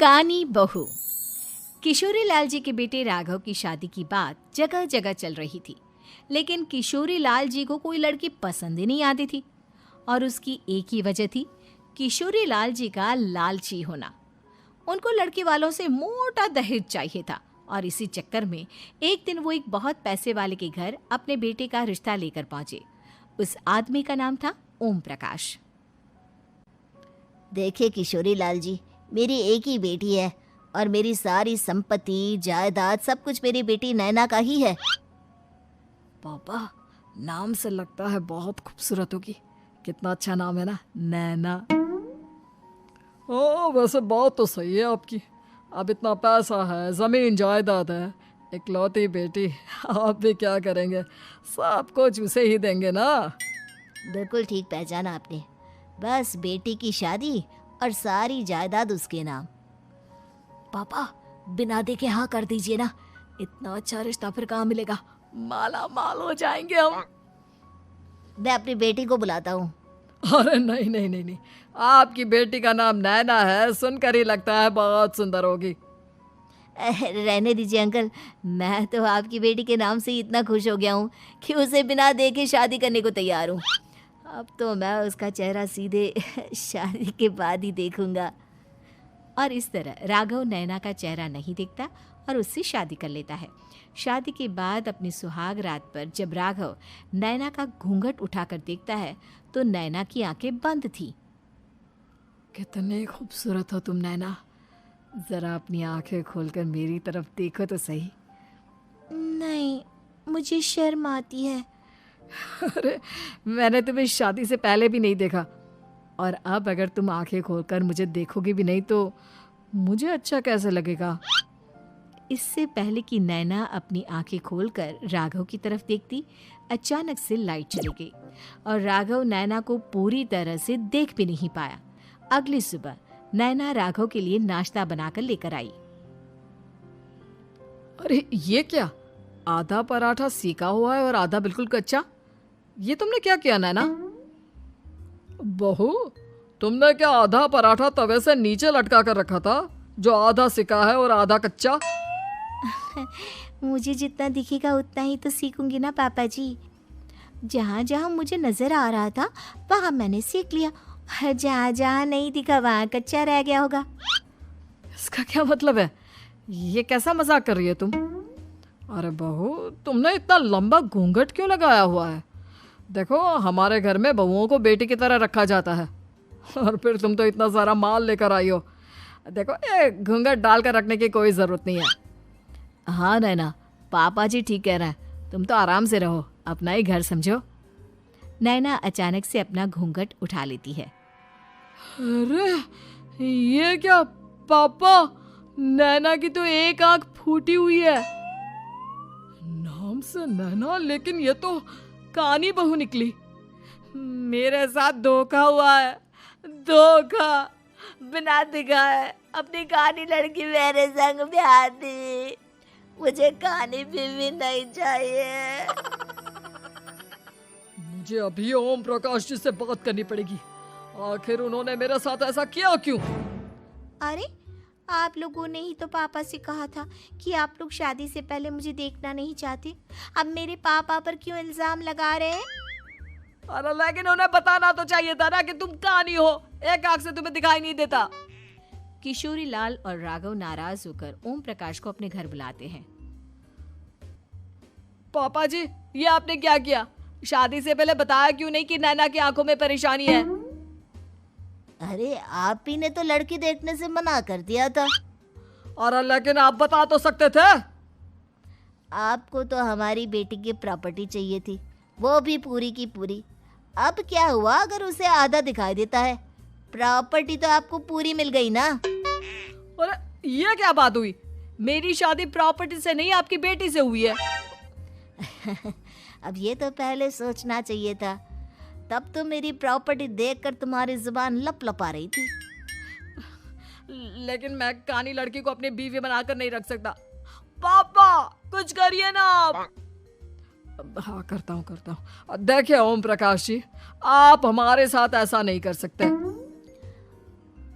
कानी बहू। किशोरी लाल जी के बेटे राघव की शादी की बात जगह जगह चल रही थी, लेकिन किशोरी लाल जी को कोई लड़की पसंद ही नहीं आती थी। और उसकी एक ही वजह थी, किशोरी लाल जी का लालची होना। उनको लड़की वालों से मोटा दहेज चाहिए था और इसी चक्कर में एक दिन वो एक बहुत पैसे वाले के घर अपने बेटे का रिश्ता लेकर पहुंचे। उस आदमी का नाम था ओम प्रकाश। देखिए किशोरी लाल जी, मेरी एक ही बेटी है और मेरी सारी संपत्ति जायदाद सब कुछ मेरी बेटी नैना का ही है। पापा, नाम से लगता है बहुत खूबसूरत होगी। कितना अच्छा नाम है ना, नैना। ओ, वैसे बात तो सही है आपकी। अब इतना पैसा है, जमीन जायदाद है, इकलौती बेटी, आप भी क्या करेंगे? सब कुछ उसे ही देंगे ना। बिल्कुल ठीक पहचाना आपने। बस बेटी की शादी और सारी जायदाद उसके नाम। पापा, बिना देखे हाँ कर दीजिए ना। इतना अच्छा रिश्ता फिर कहाँ मिलेगा? माला माल हो जाएंगे हम। मैं अपनी बेटी को बुलाता हूँ। अरे नहीं नहीं नहीं नहीं, आपकी बेटी का नाम नैना है, सुनकर ही लगता है बहुत सुंदर होगी। रहने दीजिए अंकल, मैं तो आपकी बेटी के नाम से ही इतना खुश हो गया हूँ कि उसे बिना देखे शादी करने को तैयार हूँ। अब तो मैं उसका चेहरा सीधे शादी के बाद ही देखूंगा। और इस तरह राघव नैना का चेहरा नहीं देखता और उससे शादी कर लेता है। शादी के बाद अपनी सुहाग रात पर जब राघव नैना का घूंघट उठाकर देखता है तो नैना की आंखें बंद थी। कितने खूबसूरत हो तुम नैना, जरा अपनी आंखें खोलकर मेरी तरफ देखो तो सही। नहीं, मुझे शर्म आती है। अरे, मैंने तुम्हें शादी से पहले भी नहीं देखा, और अब अगर तुम आंखें खोलकर मुझे देखोगी भी नहीं तो मुझे अच्छा कैसे लगेगा? इससे पहले कि नैना अपनी आंखें खोलकर राघव की तरफ देखती, अचानक से लाइट चली गई और राघव नैना को पूरी तरह से देख भी नहीं पाया। अगली सुबह नैना राघव के लिए नाश्ता बनाकर लेकर आई। अरे ये क्या, आधा पराठा सेका हुआ है और आधा बिल्कुल कच्चा। ये तुमने क्या किया नैना? बहू, तुमने क्या आधा पराठा तवे से नीचे लटका कर रखा था, जो आधा सेका है और आधा कच्चा? मुझे जितना दिखेगा उतना ही तो सीखूंगी ना पापा जी। जहाँ जहाँ मुझे नजर आ रहा था वहाँ मैंने सीख लिया, जहाँ जहाँ नहीं दिखा वहाँ कच्चा रह गया होगा। इसका क्या मतलब है? ये कैसा मजाक कर रही है तुम? अरे बहू, तुमने इतना लंबा घूंघट क्यों लगाया हुआ है? देखो, हमारे घर में बहुओं को बेटी की तरह रखा जाता है, और फिर तुम तो इतना सारा माल लेकर आई हो। देखो, ये घूंघट डालकर रखने की कोई ज़रूरत नहीं है। हाँ नैना, पापा जी ठीक कह रहे हैं, तुम तो आराम से रहो, अपना ही घर समझो। नैना अचानक से अपना घूंघट उठा लेती है। अरे ये क्या पापा, नैना की तो एक आंख फूटी हुई है। नाम से नैना, लेकिन ये तो कानी बहू निकली। मेरे साथ धोखा हुआ है, धोखा। बिना दिखाए अपनी कानी लड़की मेरे संग ब्याह दी। मुझे कानी भी नहीं चाहिए। मुझे अभी ओम प्रकाश जी से बात करनी पड़ेगी। आखिर उन्होंने मेरे साथ ऐसा किया क्यों? अरे, आप लोगों ने ही तो पापा से कहा था कि आप लोग शादी से पहले मुझे देखना नहीं चाहते। अब मेरे पापा पर क्यों इल्जाम लगा रहे हैं? अरे लेकिन उन्हें बताना तो चाहिए था ना कि तुम कानी हो, एक आंख से तुम्हें दिखाई नहीं देता। किशोरी लाल और राघव नाराज होकर ओम प्रकाश को अपने घर बुलाते हैं। पापा जी, ये आपने क्या किया? शादी से पहले बताया क्यों नहीं कि नैना की आंखों में परेशानी है? अरे, आप ही ने तो लड़की देखने से मना कर दिया था। और लेकिन आप बता तो सकते थे। आपको तो हमारी बेटी की प्रॉपर्टी चाहिए थी, वो भी पूरी की पूरी। अब क्या हुआ अगर उसे आधा दिखाई देता है? प्रॉपर्टी तो आपको पूरी मिल गई ना। अरे ये क्या बात हुई? मेरी शादी प्रॉपर्टी से नहीं, आपकी बेटी से हुई है। अब ये तो पहले सोचना चाहिए था, तब तो मेरी प्रॉपर्टी देखकर तुम्हारी जुबान लप लपा रही थी। लेकिन मैं कानी लड़की को अपनी बीवी बनाकर नहीं रख सकता। पापा, कुछ करिए ना आप। हाँ, करता हूँ। देखिए ओम प्रकाश जी, आप हमारे साथ ऐसा नहीं कर सकते।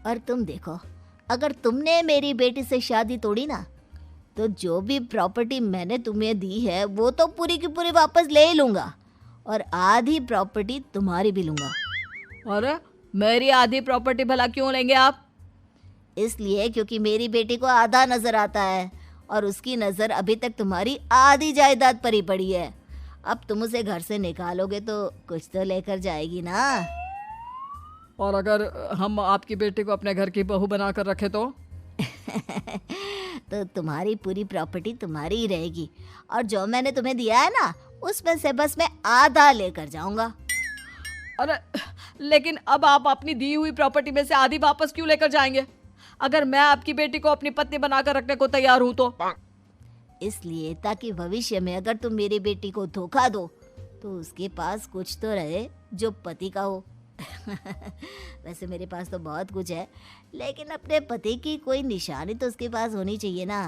और तुम देखो, अगर तुमने मेरी बेटी से शादी तोड़ी ना, तो जो भी प्रॉपर्टी मैंने तुम्हें दी है वो तो पूरी की पूरी वापस ले ही लूँगा, और आधी प्रॉपर्टी तुम्हारी भी लूँगा। अरे मेरी आधी प्रॉपर्टी भला क्यों लेंगे आप? इसलिए क्योंकि मेरी बेटी को आधा नजर आता है और उसकी नज़र अभी तक तुम्हारी आधी जायदाद पर ही पड़ी है। अब तुम उसे घर से निकालोगे तो कुछ तो लेकर जाएगी ना। और अगर हम आपकी बेटी को अपने घर की बहू बनाकर रखे तो? तो तुम्हारी पूरी प्रॉपर्टी तुम्हारी ही रहेगी, और जो मैंने तुम्हें दिया है ना, उसमें से बस मैं आधा लेकर जाऊंगा। अरे लेकिन अब आप अपनी दी हुई प्रॉपर्टी में से आधी वापस क्यों लेकर जाएंगे? अगर मैं आपकी बेटी को अपनी पत्नी बनाकर रखने को तैयार हूं तो? इसलिए ताकि भविष्य में अगर तुम मेरी बेटी को धोखा दो तो उसके पास कुछ तो रहे जो पति का हो। वैसे मेरे पास तो बहुत कुछ है, लेकिन अपने पति की कोई निशानी तो उसके पास होनी चाहिए ना।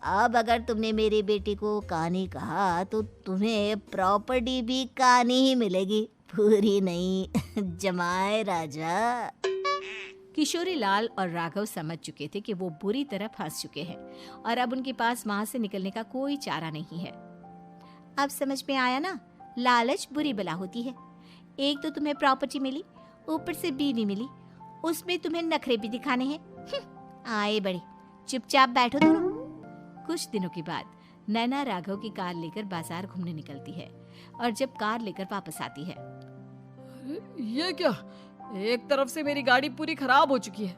अब अगर तुमने मेरी बेटी को कहानी कहा तो तुम्हें प्रॉपर्टी भी कहानी ही मिलेगी, पूरी नहीं। जमाए राजा। किशोरी लाल और राघव समझ चुके थे कि वो बुरी तरह फंस चुके हैं और अब उनके पास वहां से निकलने का कोई चारा नहीं है। अब समझ में आया ना, लालच बुरी बला होती है। एक तो तुम्हें प्रॉपर्टी मिली, ऊपर से बीवी मिली, उसमें तुम्हें नखरे भी दिखाने हैं। आए बड़े, चुपचाप बैठो दोनों। कुछ दिनों के बाद नैना राघव की कार लेकर बाजार घूमने निकलती है और जब कार लेकर वापस आती है, ये क्या? एक तरफ से मेरी गाड़ी पूरी खराब हो चुकी है।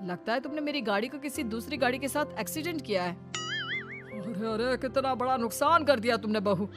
लगता है तुमने मेरी गाड़ी को किसी दूसरी गाड़ी के साथ एक्सीडेंट किया है। अरे अरे, कितना बड़ा नुकसान कर दिया तुमने बहू।